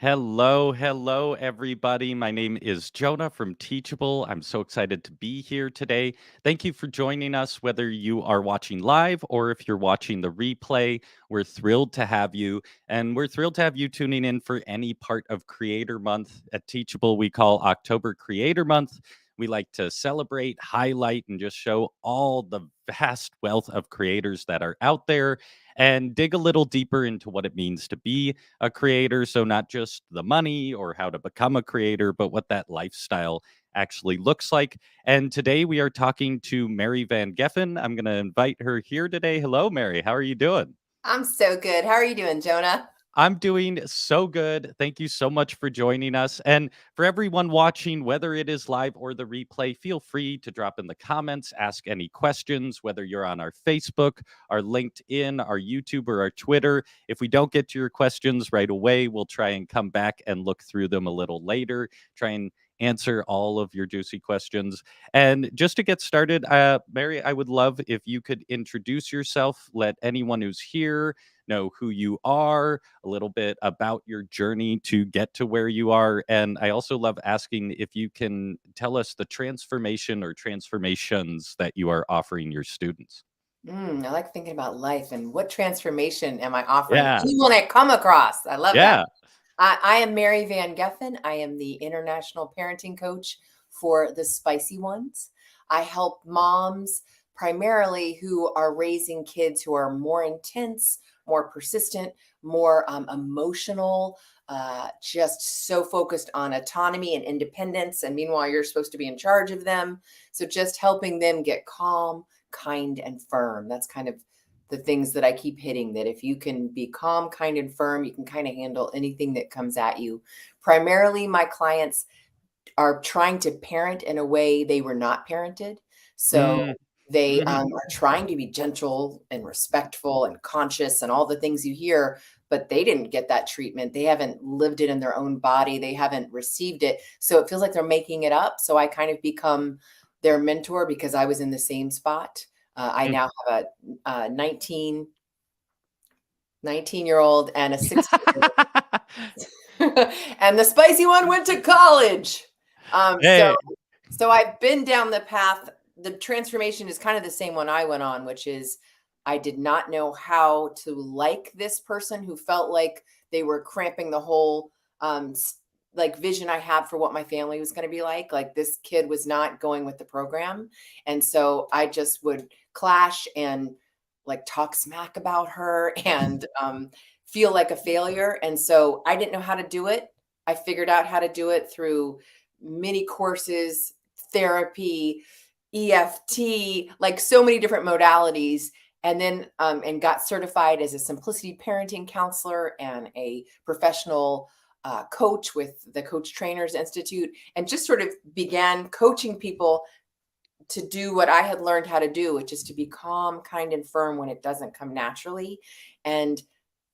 Hello, everybody. My name is Jonah from Teachable. I'm so excited to be here today. Thank you for joining us, whether you are watching live or if you're watching the replay. We're thrilled to have you, and we're thrilled to have you tuning in for any part of Creator Month. At Teachable, we call October Creator Month. We like to celebrate, highlight, and just show all the vast wealth of creators that are out there and dig a little deeper into what it means to be a creator. So, not just the money or how to become a creator, but what that lifestyle actually looks like. And today we are talking to Mary Van Geffen. I'm going to invite her here today. Hello, Mary. How are you doing? I'm so good. How are you doing, Jonah? I'm doing so good. Thank you so much for joining us. And for everyone watching, whether it is live or the replay, feel free to drop in the comments, ask any questions, whether you're on our Facebook, our LinkedIn, our YouTube, or our Twitter. If we don't get to your questions right away, we'll try and come back and look through them a little later, try and answer all of your juicy questions. And just to get started, Mary, I would love if you could introduce yourself, let anyone who's here know who you are, a little bit about your journey to get to where you are. And I also love asking if you can tell us the transformation or transformations that you are offering your students. I like thinking about life and what transformation am I offering Yeah. anyone I come across. I love that. Yeah. I am Mary Van Geffen. I am the international parenting coach for the Spicy Ones. I help moms primarily who are raising kids who are more intense, more persistent, more emotional, just so focused on autonomy and independence. And meanwhile, you're supposed to be in charge of them. So just helping them get calm, kind, and firm. That's kind of the things that I keep hitting, that if you can be calm, kind, and firm, you can kind of handle anything that comes at you. Primarily, my clients are trying to parent in a way they were not parented. So Mm. they Mhm. are trying to be gentle and respectful and conscious and all the things you hear, but they didn't get that treatment. They haven't lived it in their own body. They haven't received it. So it feels like they're making it up. So I kind of become their mentor because I was in the same spot. I Mm. now have a 19-year-old and a 16-year-old. And the spicy one went to college. So Hey. so I've been down the path. The transformation is kind of the same one I went on, which is I did not know how to like this person who felt like they were cramping the whole like vision I had for what my family was going to be like. Like this kid was not going with the program. And so I just would clash and like talk smack about her and feel like a failure. And so I didn't know how to do it. I figured out how to do it through mini courses, therapy, EFT, like so many different modalities. And then and got certified as a simplicity parenting counselor and a professional coach with the Coach Trainers Institute, and just sort of began coaching people to do what I had learned how to do, which is to be calm, kind, and firm when it doesn't come naturally. And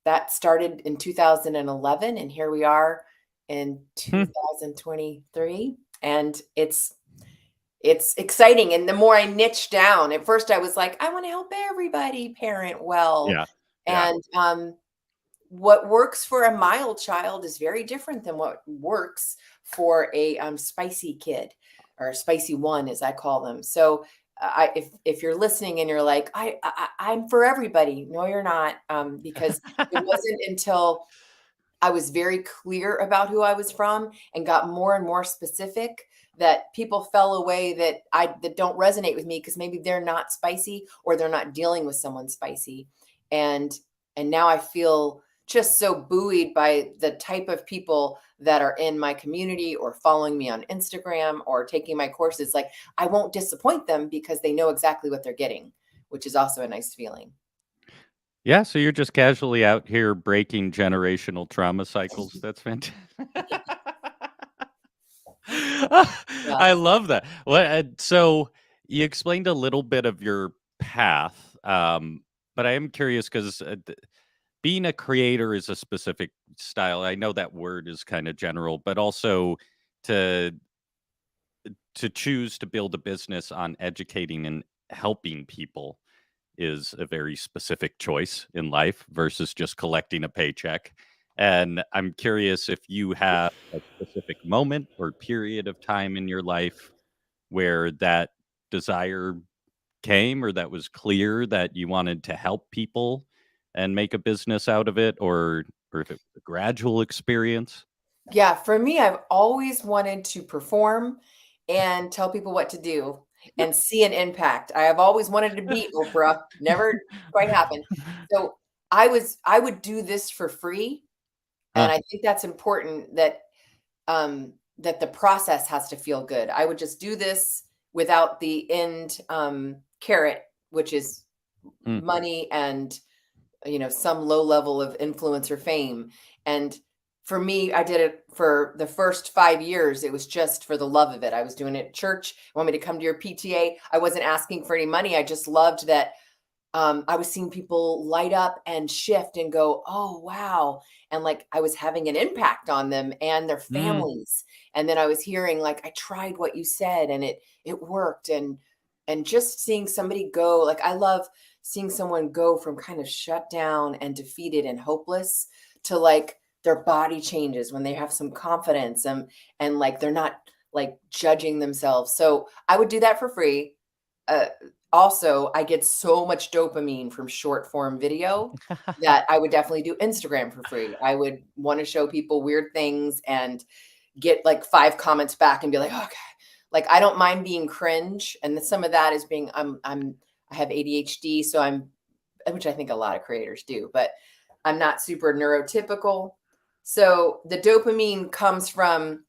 that started in 2011, and here we are in Hmm. 2023. And it's exciting. And the more I niche down, at first I was like, I want to help everybody parent well. Yeah. Yeah. And what works for a mild child is very different than what works for a spicy kid, or a spicy one, as I call them. So, if you're listening and you're like, I'm for everybody, no, you're not, because it wasn't until I was very clear about who I was from and got more and more specific that people fell away that don't resonate with me because maybe they're not spicy or they're not dealing with someone spicy. And now I feel just so buoyed by the type of people that are in my community or following me on Instagram or taking my courses. Like I won't disappoint them because they know exactly what they're getting, which is also a nice feeling. Yeah. So you're just casually out here breaking generational trauma cycles. That's fantastic. I Yes. love that. So you explained a little bit of your path, but I am curious because being a creator is a specific style. I know that word is kind of general, but also to choose to build a business on educating and helping people is a very specific choice in life versus just collecting a paycheck And I'm curious if you have a specific moment or period of time in your life where that desire came, or that was clear that you wanted to help people and make a business out of it, or if it was a gradual experience. Yeah, for me, I've always wanted to perform and tell people what to do and see an impact. I have always wanted to beat Oprah, never quite happened. So I would do this for free, and Huh. I think that's important that that the process has to feel good. I would just do this without the end carrot, which is Mm. money and some low level of influence or fame. And for me, I did it for the first 5 years. It was just for the love of it. I was doing it at church. Want me to come to your PTA? I wasn't asking for any money. I just loved that. I was seeing people light up and shift and go, oh, wow. And like I was having an impact on them and their Mm. families. And then I was hearing like, I tried what you said and it worked. And just seeing somebody go, like I love seeing someone go from kind of shut down and defeated and hopeless to like their body changes when they have some confidence and like they're not like judging themselves. So I would do that for free. Uh, Also, I get so much dopamine from short form video that I would definitely do Instagram for free. I would want to show people weird things and get like 5 comments back and be like, "Okay." Like I don't mind being cringe, and some of that is being I have ADHD, so I'm which I think a lot of creators do, but I'm not super neurotypical. So the dopamine comes from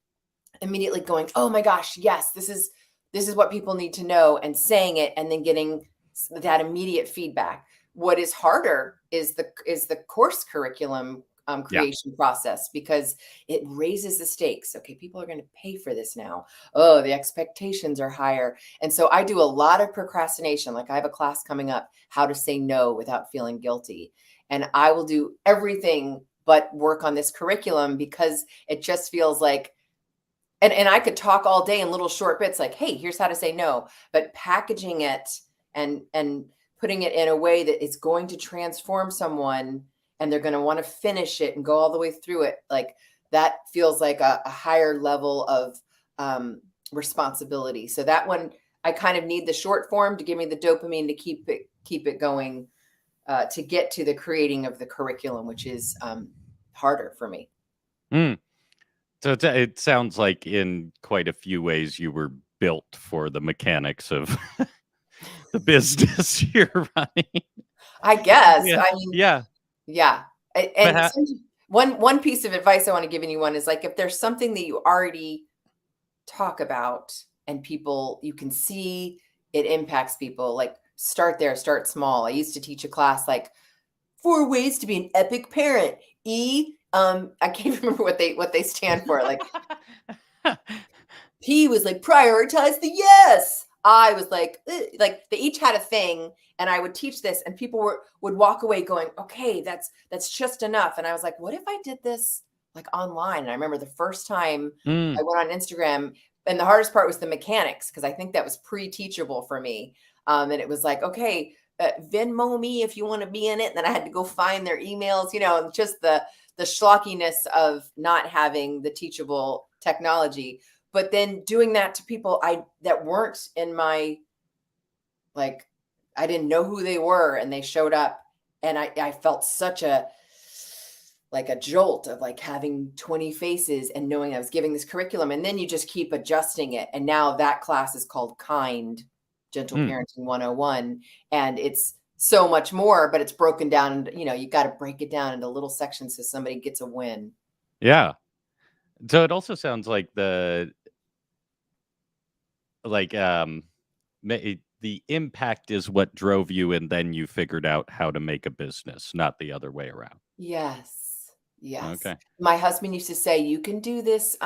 immediately going, "Oh my gosh, yes, this is what people need to know," and saying it and then getting that immediate feedback. What is harder is the course curriculum Yeah. creation process because it raises the stakes. Okay, people are going to pay for this now. Oh, the expectations are higher. And so I do a lot of procrastination. Like I have a class coming up, how to say no without feeling guilty. And I will do everything but work on this curriculum because it just feels like and I could talk all day in little short bits like, "Hey, here's how to say no," but packaging it and putting it in a way that is going to transform someone and they're gonna wanna finish it and go all the way through it, like, that feels like a higher level of, responsibility. So that one, I kind of need the short form to give me the dopamine to keep it going, to get to the creating of the curriculum, which is, harder for me. Mm. So it sounds like in quite a few ways you were built for the mechanics of the business you're running. I guess. Yeah. I mean, Yeah. yeah. But And one piece of advice I want to give anyone is like if there's something that you already talk about and people you can see it impacts people, like start there, start small. I used to teach a class like 4 ways to be an epic parent. I can't remember what they stand for. Like P was like, prioritize the yes. I was like, "Ugh." Like they each had a thing, and I would teach this, and people would walk away going, okay, that's just enough. And I was like, what if I did this like online? And I remember the first time Mm. I went on Instagram, and the hardest part was the mechanics because I think that was pre-teachable for me. And it was like, okay, Venmo me if you want to be in it. And then I had to go find their emails, and just the schlockiness of not having the teachable technology, but then doing that to people I that weren't in my like I didn't know who they were and they showed up and I felt such a like a jolt of like having 20 faces and knowing I was giving this curriculum and then you just keep adjusting it and now that class is called Kind Gentle Mm. Parenting 101 and it's so much more but it's broken down and you got to break it down into little sections so somebody gets a win. Yeah. So it also sounds like like, the impact is what drove you, and then you figured out how to make a business, not the other way around. Yes. Yes. Okay. My husband used to say, "You can do this,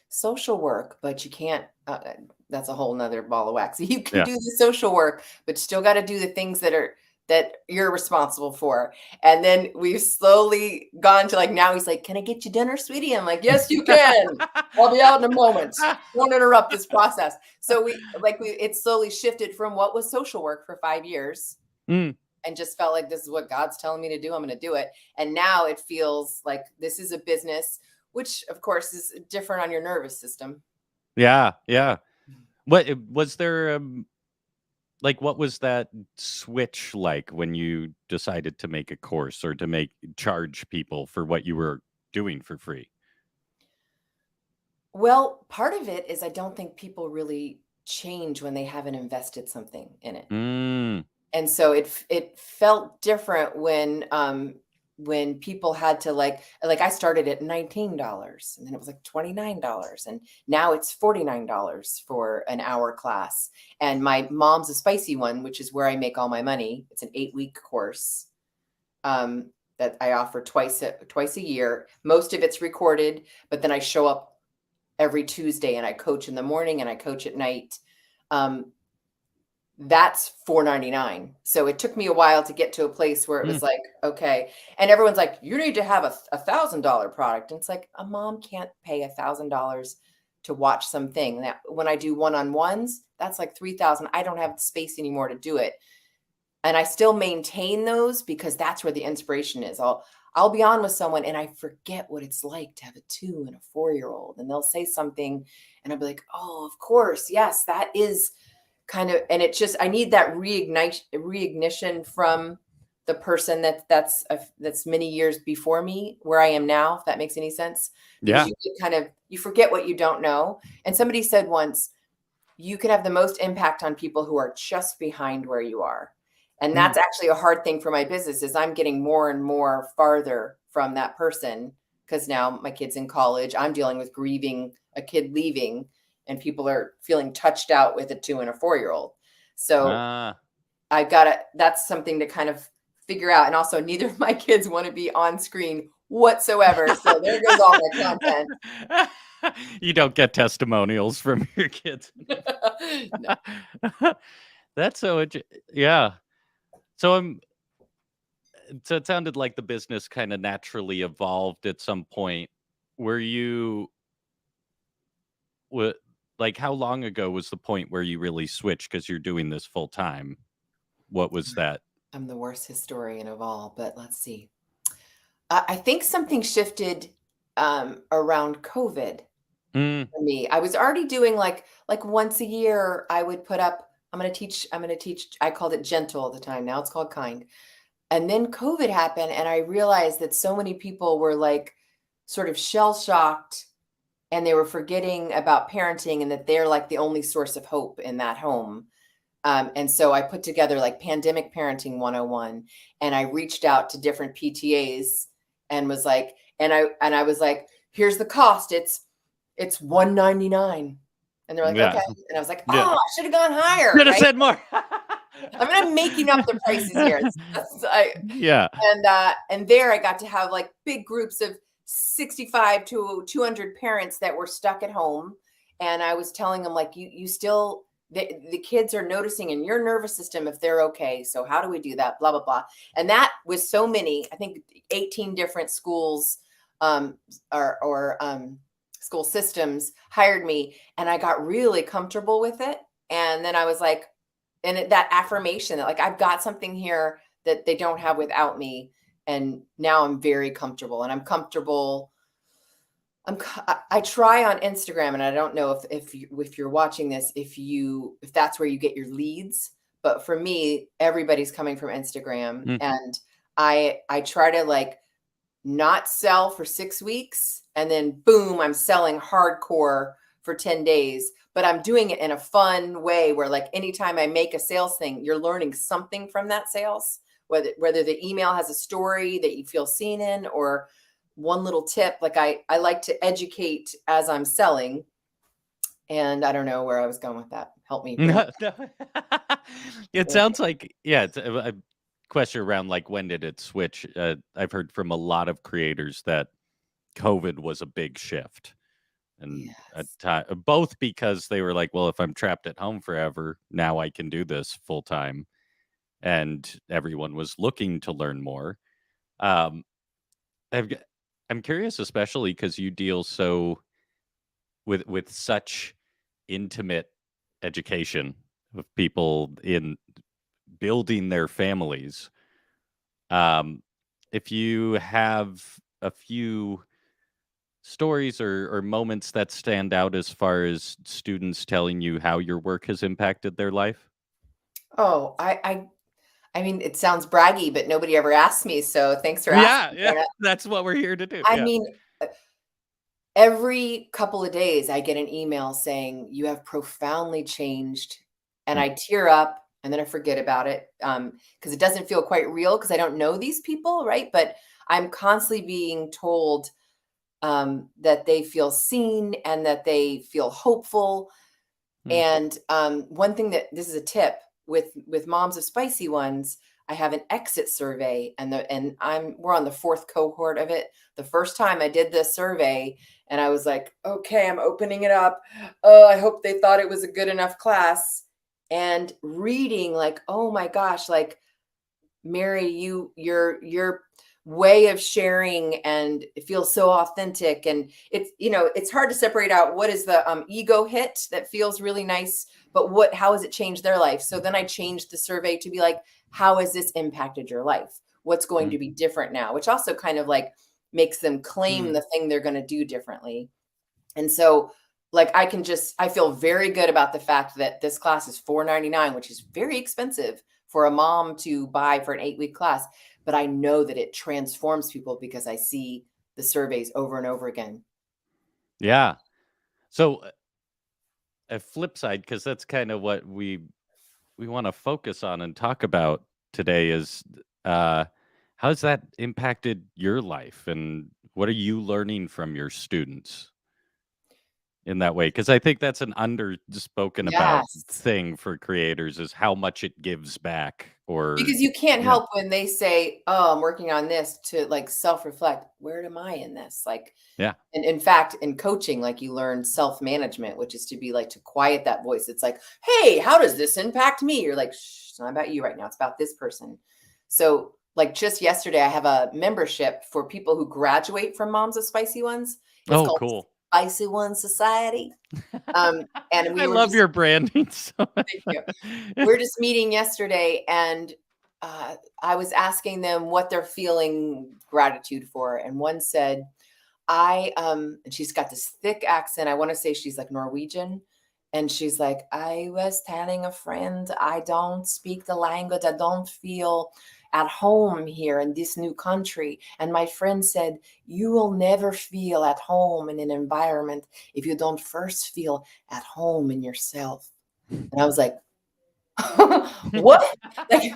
social work, but you can't" that's a whole nother ball of wax. "You can Yeah. do the social work, but you still gotta do the things that you're responsible for." And then we've slowly gone to, like, now he's like, "Can I get you dinner, sweetie?" I'm like, "Yes, you can. I'll be out in a moment. Won't interrupt this process." So we it's slowly shifted from what was social work for 5 years Mm. and just felt like this is what God's telling me to do. I'm going to do it. And now it feels like this is a business, which of course is different on your nervous system. Yeah, yeah. What was there, like, what was that switch like when you decided to make a course or to charge people for what you were doing for free? Well, part of it is I don't think people really change when they haven't invested something in it. Mm, And so it felt different when people had to I started at $19 and then it was like $29 and now it's $49 for an hour class. And my mom's a spicy one, which is where I make all my money. It's an 8-week course that I offer twice a year. Most of it's recorded, but then I show up every Tuesday and I coach in the morning and I coach at night. That's $4.99. So it took me a while to get to a place where it mm, was like, okay. And everyone's like, you need to have a $1,000 product. And it's like, a mom can't pay $1,000 to watch something. That when I do one-on-ones, that's like 3,000. I don't have the space anymore to do it. And I still maintain those because that's where the inspiration is. I'll be on with someone and I forget what it's like to have a 2 and a 4-year-old, and they'll say something and I'll be like, oh, of course, yes, that is kind of, and it's just I need that reignition from the person that's many years before me where I am now, if that makes any sense. Because yeah. you forget what you don't know. And somebody said once, you can have the most impact on people who are just behind where you are. And Mm, that's actually a hard thing for my business is I'm getting more and more farther from that person because now my kid's in college. I'm dealing with grieving a kid leaving and people are feeling touched out with a 2 and a 4-year-old. So ah. I gotta, that's something to kind of figure out. And also neither of my kids want to be on screen whatsoever. So there goes all my content. You don't get testimonials from your kids. No. That's yeah. So so it sounded like the business kind of naturally evolved at some point. Were you what like how long ago was the point where you really switched because you're doing this full time? What was that? I'm the worst historian of all, but let's see. I think something shifted around COVID Mm, for me. I was already doing like once a year I would put up I'm going to teach I called it gentle at the time. Now it's called kind. And then COVID happened and I realized that so many people were like sort of shell shocked and they were forgetting about parenting and that they're like the only source of hope in that home. And so I put together like Pandemic Parenting 101 and I reached out to different PTAs and was like, and I was like, here's the cost. It's $199. And they're like, yeah. okay. And I was like, Yeah. oh, I should have gone higher, Should have right? said more. I'm making up the prices here. Yeah. And there I got to have like big groups of 65 to 200 parents that were stuck at home. And I was telling them like, you still, the kids are noticing in your nervous system if they're okay. So how do we do that? Blah, blah, blah. And that was so many, I think 18 different schools or school systems hired me and I got really comfortable with it. And then I was like, that affirmation that like I've got something here that they don't have without me, and now I'm very comfortable and I'm comfortable. I try on Instagram, and I don't know if you're watching this, if that's where you get your leads, but for me, everybody's coming from Instagram, Mm, and I try to like not sell for 6 weeks, and then boom, I'm selling hardcore for 10 days. But I'm doing it in a fun way where like anytime I make a sales thing, you're learning something from that sales, whether the email has a story that you feel seen in or one little tip. Like I like to educate as I'm selling. And I don't know where I was going with that. Help me bring. no, no. It sounds like, yeah, it's a question around like when did it switch? I've heard from a lot of creators that COVID was a big shift. And a Yes. time, both because they were like, well, if I'm trapped at home forever, now I can do this full time. And everyone was looking to learn more. Um, I've, g- I'm curious, especially because you deal so with such intimate education of people in building their families. Um, if you have a few stories or moments that stand out as far as students telling you how your work has impacted their life? Oh, I mean, it sounds braggy, but nobody ever asked me, so thanks for Yeah, asking, yeah, Anna. that's what we're here to do, I yeah. mean, every couple of days, I get an email saying, "You have profoundly changed," and Mm, I tear up, and then I forget about it, because it doesn't feel quite real because I don't know these people, right? But I'm constantly being told, that they feel seen and that they feel hopeful. mm, And one thing that this is a tip with moms of spicy ones, I have an exit survey, and we're on the fourth cohort of it. The first time I did this survey, and I was like, okay, I'm opening it up. Oh, I hope they thought it was a good enough class. And reading, like, oh my gosh, like Mary, your way of sharing and it feels so authentic. And it's hard to separate out what is the ego hit that feels really nice, but how has it changed their life? So then I changed the survey to be like, how has this impacted your life? What's going mm, to be different now? Which also kind of like makes them claim mm. the thing they're going to do differently. And so like I feel very good about the fact that this class is $4.99, which is very expensive for a mom to buy for an 8-week class, but I know that it transforms people because I see the surveys over and over again. Yeah. So, a flip side, because that's kinda what we wanna focus on and talk about today is, uh, how has that impacted your life, and what are you learning from your students in that way? Because I think that's an underspoken about Yes. thing for creators is how much it gives back or Because you can't yeah. help when they say, "Oh, I'm working on this," to like self-reflect, where am I in this? Like, Yeah. and in fact, in coaching, like you learn self-management, which is to be like to quiet that voice. It's like, hey, how does this impact me? You're like, shh, it's not about you right now. It's about this person. So, like just yesterday, I have a membership for people who graduate from Moms of Spicy Ones. It's Oh, called cool. Spicy One Society. And I we were love just your branding so thank you. much. We're just meeting yesterday, and I was asking them what they're feeling gratitude for, and one said, and she's got this thick accent. I want to say she's like Norwegian. And she's like, I was telling a friend, I don't speak the language. I don't feel at home here in this new country. And my friend said, you will never feel at home in an environment if you don't first feel at home in yourself. And I was like, what? Like,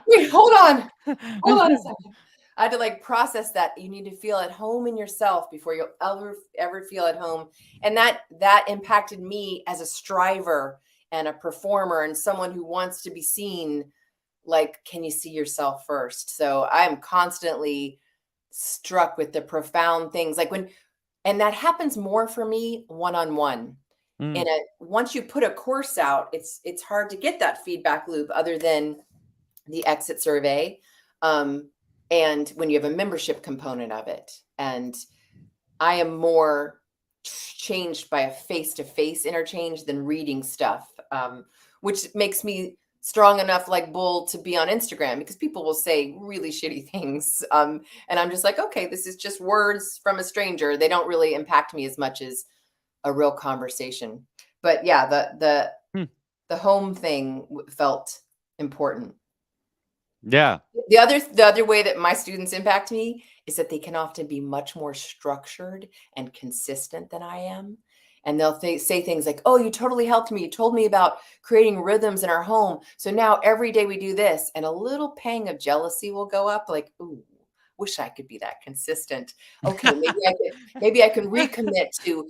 wait, hold on a second. I had to like process that. You need to feel at home in yourself before you'll ever feel at home. And that impacted me as a striver and a performer and someone who wants to be seen. Like, can you see yourself first? So I'm constantly struck with the profound things. And that happens more for me one-on-one. Mm, In a Once you put a course out, it's hard to get that feedback loop other than the exit survey, um, and when you have a membership component of it. And I am more changed by a face-to-face interchange than reading stuff, which makes me strong enough like bull to be on Instagram because people will say really shitty things. And I'm just like, okay, this is just words from a stranger. They don't really impact me as much as a real conversation. But yeah, hmm. the home thing felt important. Yeah. The other way that my students impact me is that they can often be much more structured and consistent than I am. And they'll say things like, "Oh, you totally helped me. You told me about creating rhythms in our home. So now every day we do this." And a little pang of jealousy will go up, like, "Ooh, wish I could be that consistent." Okay, maybe I can recommit to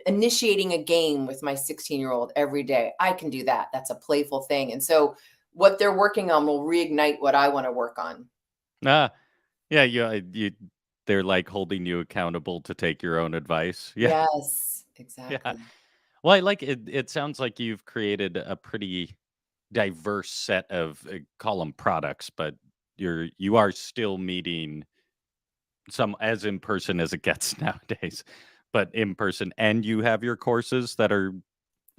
initiating a game with my 16-year-old every day. I can do that. That's a playful thing. And so what they're working on will reignite what I want to work on. Ah, yeah, they're, like, holding you accountable to take your own advice. Yeah, Yes, yeah. exactly. Well, I like it it sounds like you've created a pretty diverse set of, call them products, but you are still meeting some as in person as it gets nowadays, but in person, and you have your courses that are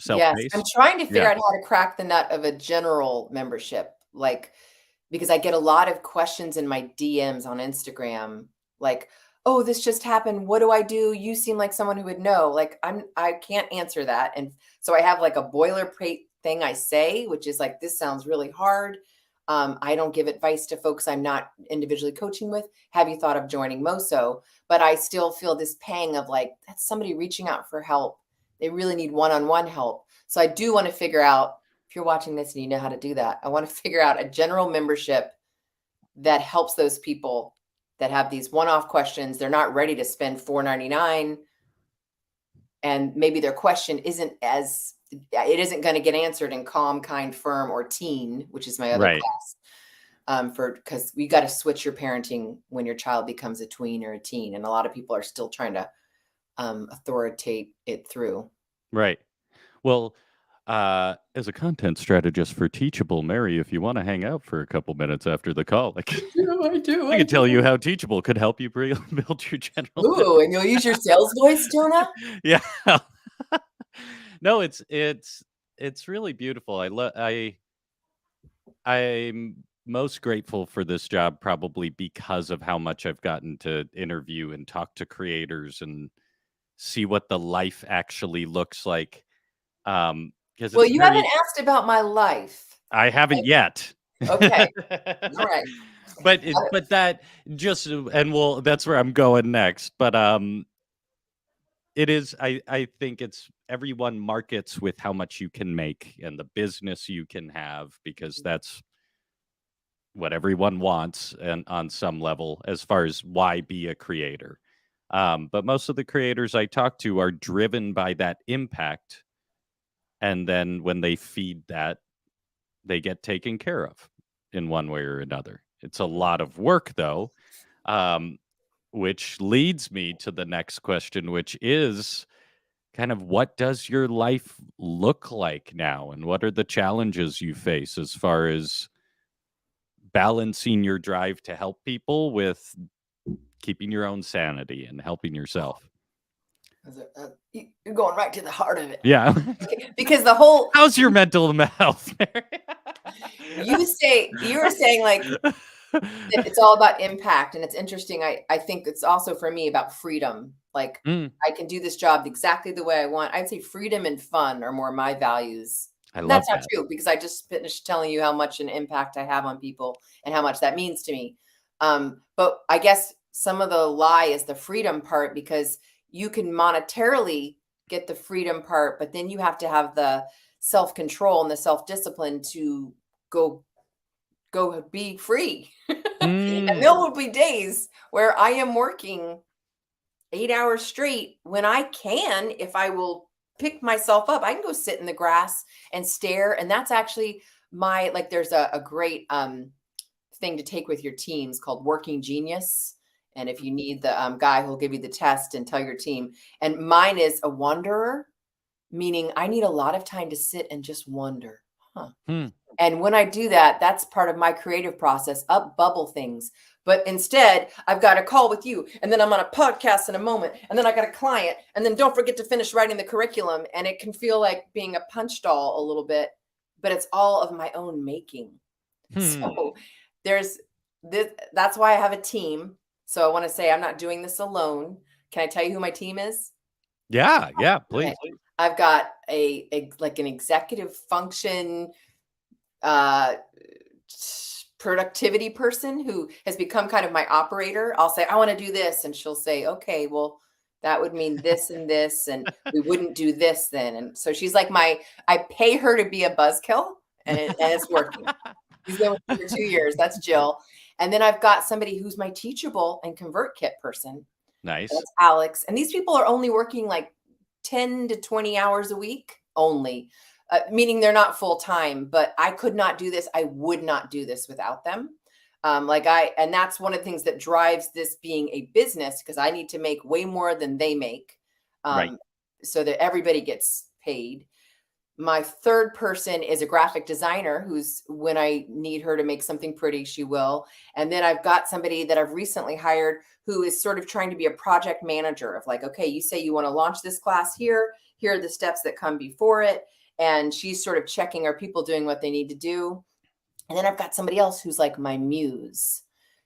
Yes, I'm self-paced? trying to figure Yeah. out how to crack the nut of a general membership. like, because I get a lot of questions in my DMs on Instagram, like, oh, this just happened. What do I do? You seem like someone who would know. Like, I can't answer that. And so I have like a boilerplate thing I say, which is like, this sounds really hard. I don't give advice to folks I'm not individually coaching with. Have you thought of joining MOSO? But I still feel this pang of like, that's somebody reaching out for help. They really need one-on-one help. So I do want to figure out, if you're watching this and you know how to do that, I want to figure out a general membership that helps those people that have these one-off questions. They're not ready to spend $4.99, and maybe their question isn't going to get answered in Calm, Kind, Firm, or Teen, which is my other Right. class. Because we got to switch your parenting when your child becomes a tween or a teen, and a lot of people are still trying to authoritate it through. Right. Well, as a content strategist for Teachable, Mary, if you want to hang out for a couple minutes after the call, I do. I can tell you how Teachable could help you build your general. Ooh, and you'll use your sales voice, Jonah? Yeah. No, it's really beautiful. I'm most grateful for this job probably because of how much I've gotten to interview and talk to creators and see what the life actually looks like. Because Well, it's you haven't asked about my life. I haven't yet. Okay. All right. But that just and that's where I'm going next. But it is I think it's everyone markets with how much you can make and the business you can have, because that's what everyone wants, and on some level, as far as why be a creator. But most of the creators I talk to are driven by that impact, and then when they feed that, they get taken care of in one way or another. It's a lot of work, though, which leads me to the next question, which is kind of, what does your life look like now, and what are the challenges you face as far as balancing your drive to help people with keeping your own sanity and helping yourself? You're going right to the heart of it. Yeah. Because the whole How's your mental health, Mary? you were saying like it's all about impact, and it's interesting. I think it's also for me about freedom. Like I can do this job exactly the way I want. I'd say freedom and fun are more my values. I And love that's not that. true, because I just finished telling you how much an impact I have on people and how much that means to me. But I guess some of the lie is the freedom part, because you can monetarily get the freedom part, but then you have to have the self-control and the self-discipline to go be free. And there will be days where I am working 8 hours straight when I can, if I will pick myself up, I can go sit in the grass and stare. And that's actually there's a great thing to take with your teams called Working Genius. And if you need the guy who'll give you the test and tell your team, and mine is a wanderer, meaning I need a lot of time to sit and just wonder. And when I do that, that's part of my creative process, up bubble things. But instead, I've got a call with you, and then I'm on a podcast in a moment, and then I got a client, and then don't forget to finish writing the curriculum. And it can feel like being a punch doll a little bit, but it's all of my own making. So there's this, that's why I have a team. So I want to say I'm not doing this alone. Can I tell you who my team is? Yeah, please. Okay. I've got like an executive function productivity person who has become kind of my operator. I'll say, I want to do this. And she'll say, okay, well, that would mean this and this, and we wouldn't do this then. And so she's like I pay her to be a buzzkill, and it's working. She's been with me for 2 years. That's Jill. And then I've got somebody who's my Teachable and ConvertKit person. Nice. That's Alex. And these people are only working like 10 to 20 hours a week only. Meaning they're not full time, but I could not do this. I would not do this without them. And that's one of the things that drives this being a business, because I need to make way more than they make, Right. so that everybody gets paid. My third person is a graphic designer who's, when I need her to make something pretty, she will. And then I've got somebody that I've recently hired who is sort of trying to be a project manager of like, okay, you say you want to launch this class here. Here are the steps that come before it. And she's sort of checking, are people doing what they need to do? And then I've got somebody else who's like my muse.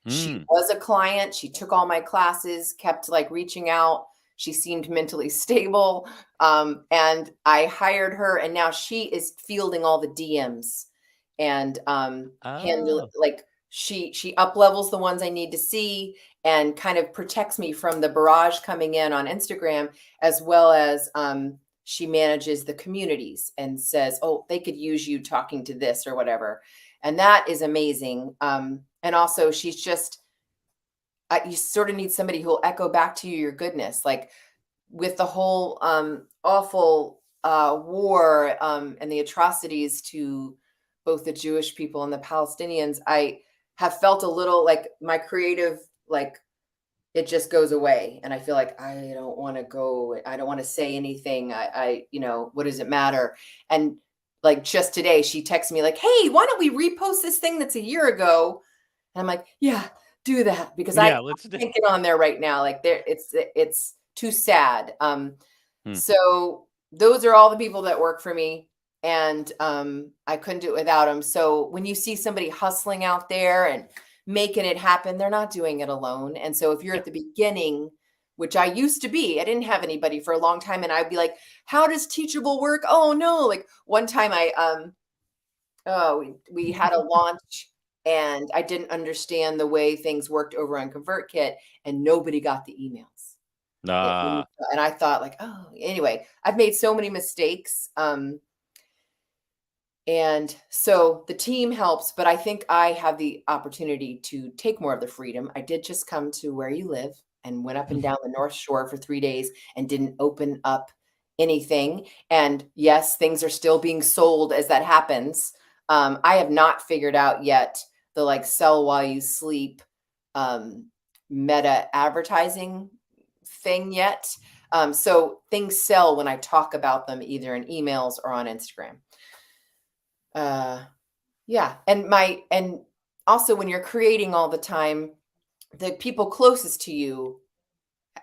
She Mm. was a client, she took all my classes, kept like reaching out. She seemed mentally stable. And I hired her, and now she is fielding all the DMs and handle Oh. like she up levels the ones I need to see and kind of protects me from the barrage coming in on Instagram, as well as she manages the communities and says, oh, they could use you talking to this or whatever. And that is amazing. And also, she's just, you sort of need somebody who will echo back to you your goodness. Like with the whole awful war and the atrocities to both the Jewish people and the Palestinians, I have felt a little like my creative, like it just goes away. And I feel like I don't want to go, I don't want to say anything. What does it matter? And like just today, she texted me like, hey, why don't we repost this thing that's a year ago? And I'm like, yeah, do that because I Yeah, let's do. can't get on there right now. Like there, it's too sad. Hmm. So those are all the people that work for me, and I couldn't do it without them. So when you see somebody hustling out there and making it happen, they're not doing it alone. And so if you're Yeah. at the beginning, which I used to be, I didn't have anybody for a long time, and I'd be like, "How does Teachable work?" Oh no! Like one time, we had a launch, and I didn't understand the way things worked over on ConvertKit, and nobody got the emails. Ah. And I thought like, oh, anyway, I've made so many mistakes. And so the team helps, but I think I have the opportunity to take more of the freedom. I did just come to where you live and went up and down the North Shore for 3 days and didn't open up anything. And yes, things are still being sold as that happens. I have not figured out yet the like sell while you sleep meta advertising thing yet. So things sell when I talk about them either in emails or on Instagram. Yeah, and also when you're creating all the time, the people closest to you,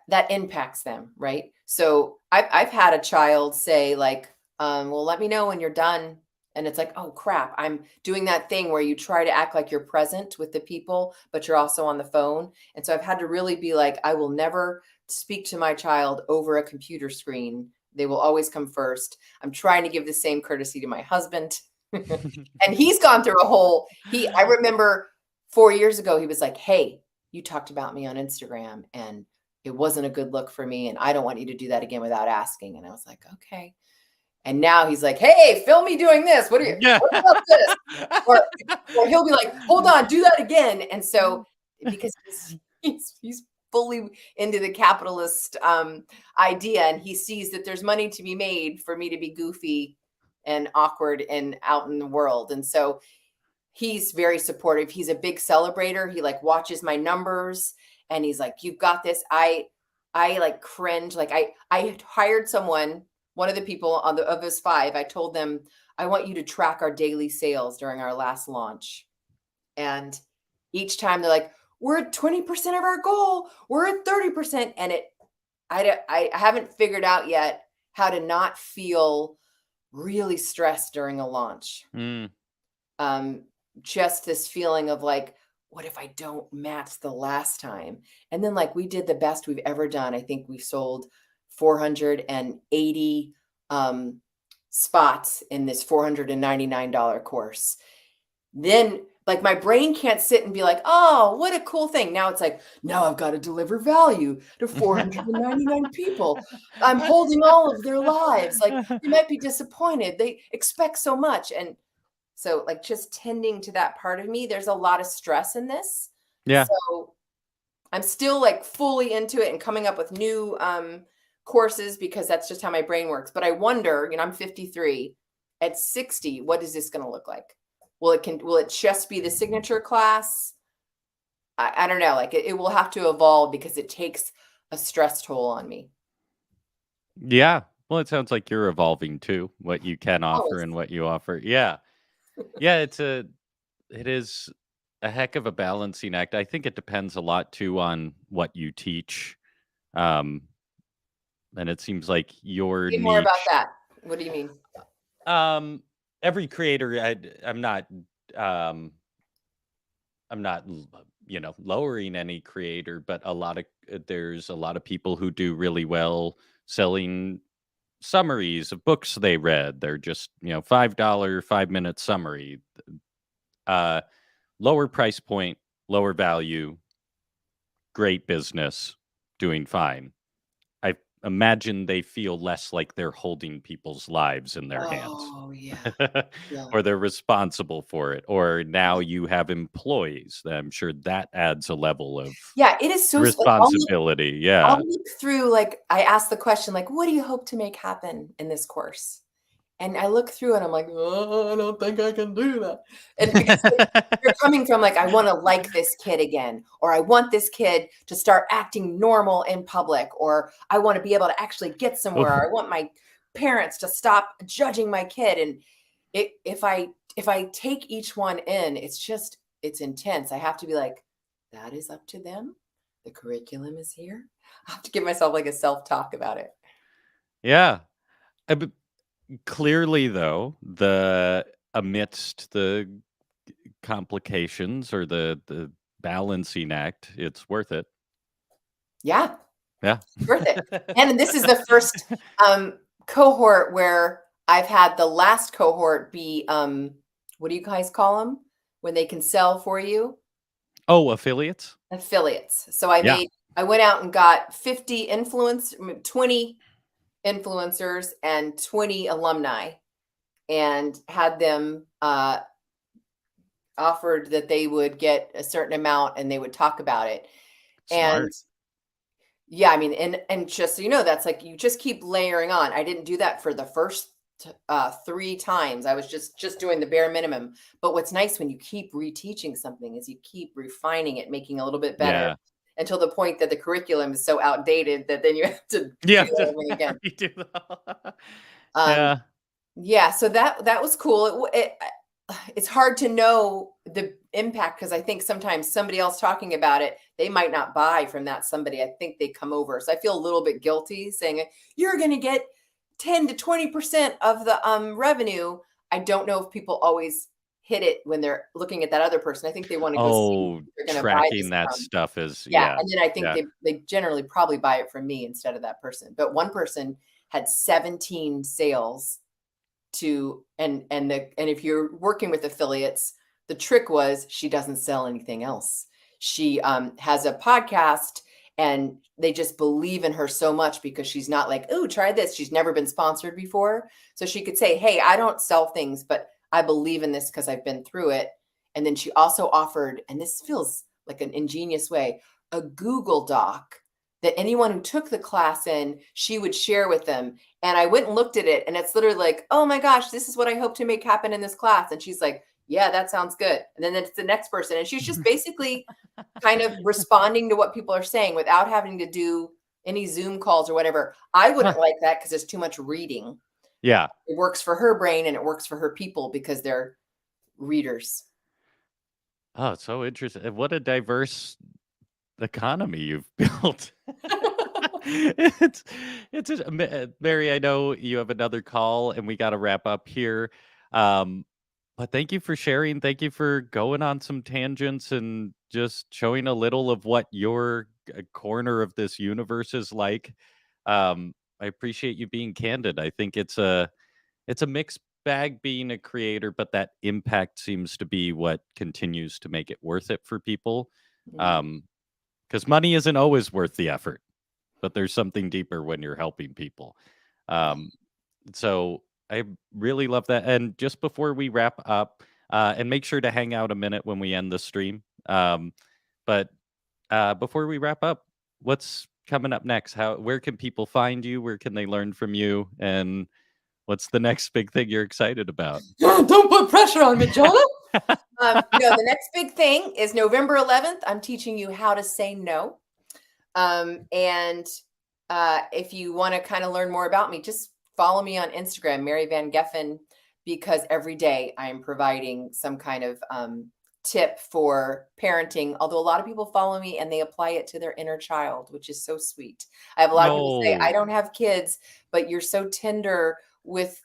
that impacts them, right? So I've had a child say like, well, let me know when you're done. And it's like, oh crap, I'm doing that thing where you try to act like you're present with the people, but you're also on the phone. And so I've had to really be like, I will never speak to my child over a computer screen. They will always come first. I'm trying to give the same courtesy to my husband. And he's gone through a whole, I remember 4 years ago, he was like, hey, you talked about me on Instagram and it wasn't a good look for me. And I don't want you to do that again without asking. And I was like, okay. And now he's like, hey, film me doing this. Yeah. What about this? Or, or he'll be like, hold on, do that again. And so because he's fully into the capitalist idea, and he sees that there's money to be made for me to be goofy and awkward and out in the world. And so he's very supportive. He's a big celebrator. He like watches my numbers and he's like, you've got this. I like cringe. Like I hired someone, one of the people on the of us five, I told them, I want you to track our daily sales during our last launch. And each time they're like, we're at 20% of our goal. We're at 30%. And I haven't figured out yet how to not feel really stressed during a launch. Mm. Just this feeling of like, what if I don't match the last time? And then like we did the best we've ever done. I think we've sold 480 spots in this $499 course. Then like my brain can't sit and be like, oh, what a cool thing. Now it's like, now I've got to deliver value to 499 people. I'm holding all of their lives. Like they might be disappointed. They expect so much. And so like just tending to that part of me, there's a lot of stress in this. Yeah. So I'm still like fully into it and coming up with new courses because that's just how my brain works. But I wonder, I'm 53. At 60, what is this going to look like? Will it just be the signature class? I don't know. Like it will have to evolve because it takes a stress toll on me. Yeah. Well, it sounds like you're evolving too, what you can offer Always. and what you offer. Yeah. Yeah, it is a heck of a balancing act. I think it depends a lot too on what you teach. Um, and it seems like your Say more about niche. that. What do you mean? Um, every creator, I'm not um I'm not lowering any creator, but there's a lot of people who do really well selling summaries of books they read. They're just, $5 5-minute summary. Uh Lower price point, lower value, great business, doing fine. I imagine they feel less like they're holding people's lives in their hands. Oh, yeah. Yeah. Or they're responsible for it. Or now you have employees. I'm sure that adds a level of Yeah, it is so like, responsibility. I'll Yeah. look through, like, I ask the question, like, "What do you hope to make happen in this course?" And I look through and I'm like, "Oh, I don't think I can do that." And because you're coming from, like, I wanna like this kid again, or I want this kid to start acting normal in public, or I wanna be able to actually get somewhere, Oof. or I want my parents to stop judging my kid, and if I take each one in, it's intense. I have to be like, "That is up to them. The curriculum is here." I have to give myself, like, a self-talk about it. Yeah. But clearly, though, the amidst the complications or the balancing act, it's worth it. Yeah. Yeah. Worth it. And this is the first, cohort where I've had the last cohort be, what do you guys call them when they can sell for you? Oh, affiliates? Affiliates. So Yeah. I went out and got 20 influencers and 20 alumni and had them, offered that they would get a certain amount and they would talk about it. And Smart. yeah, I mean, and just so you know, that's like you just keep layering on. I didn't do that for the first 3 times. I was just doing the bare minimum. But what's nice when you keep reteaching something is you keep refining it, making it a little bit better Yeah. until the point that the curriculum is so outdated that then you have to Yeah. do the whole thing again. Redo that. Um, Yeah. yeah, so that was cool. It's hard to know the impact because I think sometimes somebody else talking about it, they might not buy from that somebody. I think they come over. So I feel a little bit guilty saying, "You're gonna get 10 to 20% of the, revenue." I don't know if people always hit it when they're looking at that other person. I think they wanna go see who Oh, they're gonna buy tracking this that from. stuff is Yeah, yeah. and then I think Yeah. they generally probably buy it from me instead of that person. But one person had 17 sales to and if you're working with affiliates, the trick was she doesn't sell anything else. She has a podcast and they just believe in her so much because she's not like, "Oh, try this." She's never been sponsored before. So she could say, "Hey, I don't sell things, but I believe in this because I've been through it." And then she also offered, and this feels like an ingenious way, a Google Doc that anyone who took the class in, she would share with them. And I went and looked at it, and it's literally like, "Oh my gosh, this is what I hope to make happen in this class." And she's like, "Yeah, that sounds good." And then it's the next person. And she's just basically kind of responding to what people are saying without having to do any Zoom calls or whatever. I Huh. wouldn't like that because it's too much reading. Yeah. It works for her brain and it works for her people because they're readers. Oh, it's so interesting. What a diverse economy you've built. It's Mary, I know you have another call and we gotta wrap up here. Um, but thank you for sharing. Thank you for going on some tangents and just showing a little of what your corner of this universe is like. I appreciate you being candid. I think it's a mixed bag being a creator, but that impact seems to be what continues to make it worth it for people. Mm, Um, because money isn't always worth the effort, but there's something deeper when you're helping people. yeah. Um, so I really love that. And just before we wrap up, and make sure to hang out a minute when we end the stream. But before we wrap up, what's coming up next? Where can people find you? Where can they learn from you? And what's the next big thing you're excited about? Don't put pressure on me, Jonah. No, the next big thing is November 11th. I'm teaching you how to say no. And if you want to kind of learn more about me, just follow me on Instagram, Mary Van Geffen, because every day I am providing some kind of tip for parenting. Although a lot of people follow me and they apply it to their inner child, which is so sweet. I have a lot of people say, "I No. don't have kids, but you're so tender with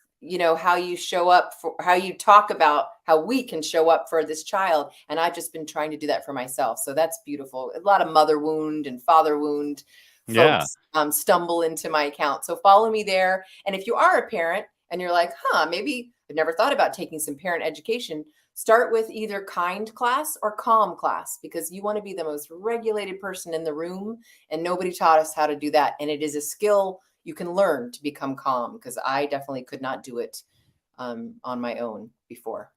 how you show up for, how you talk about how we can show up for this child. And I've just been trying to do that for myself. So that's beautiful. A lot of mother wound and father wound Yeah. folks stumble into my account. So follow me there. And if you are a parent and you're like, maybe I've never thought about taking some parent education, start with either kind class or calm class, because you want to be the most regulated person in the room. And nobody taught us how to do that. And it is a skill you can learn to become calm, because I definitely could not do it on my own before.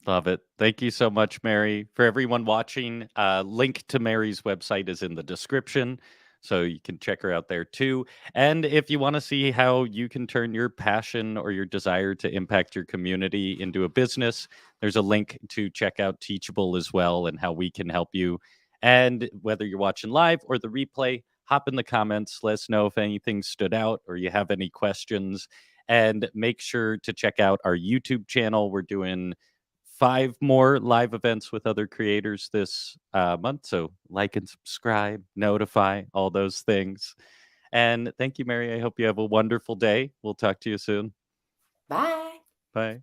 Love it. Thank you so much, Mary. For everyone watching, link to Mary's website is in the description, so you can check her out there too. And if you want to see how you can turn your passion or your desire to impact your community into a business, there's a link to check out Teachable as well and how we can help you. And whether you're watching live or the replay, hop in the comments. Let us know if anything stood out or you have any questions. And make sure to check out our YouTube channel. We're doing 5 more live events with other creators this month. So like and subscribe, notify, all those things. And thank you, Mary. I hope you have a wonderful day. We'll talk to you soon. Bye. Bye.